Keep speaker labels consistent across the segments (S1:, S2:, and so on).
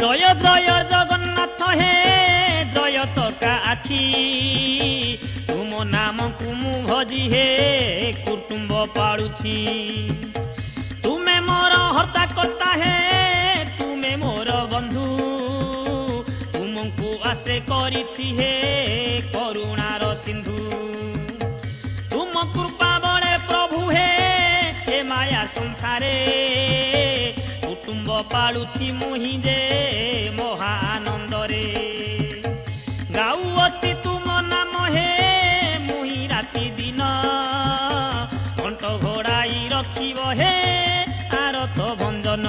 S1: जय जय जगन्नाथ हे जय चका आखि तुम नाम कुमु भजी हे कुटुंब पालुछि तुमे मोर हर्ता करता हे तुमे मोर बंधु तुमको आसे करिछि हे करुणार सिंधु तुम कृपा बड़े प्रभु हे माया संसारे कुटुंब पालुछि मुहि जे महानंद रे गाउछि तुम नाम हे मुहि राति दिन कंठ घोड़ाई रखिब हे आरत भंजन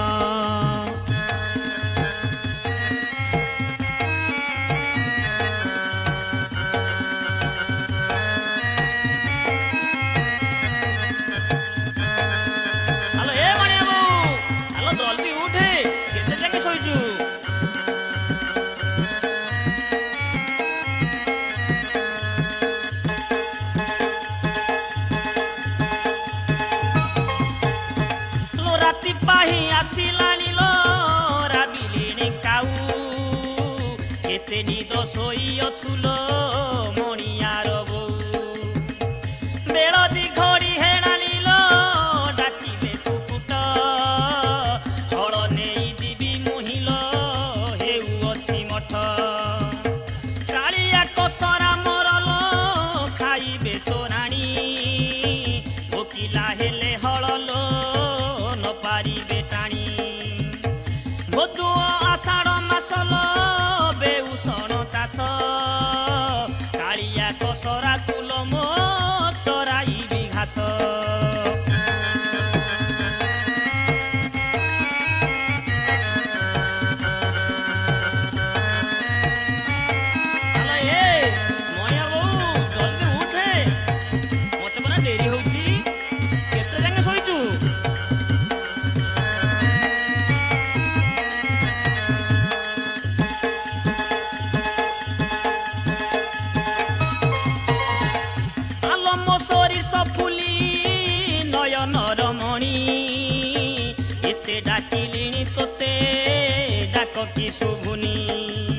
S1: जल्दी उठे केते जाके सोइछु लो राति पाही आसिलानी लो राबिलिनी काऊ केते निद सोई अछुलो मणियार बो बेलदी घड़ी हेणाली लो डाकिले कुकुट कालिया कसरा मरल खाइबे तो राणी ओकिला हेले हळलो न पारिबे टाणी भदु आषाढ़ मासल बेउसण चाष कालिया कसरा कुलम चराइबी घास डाकिलिणी तोते डाक कि शुभुनी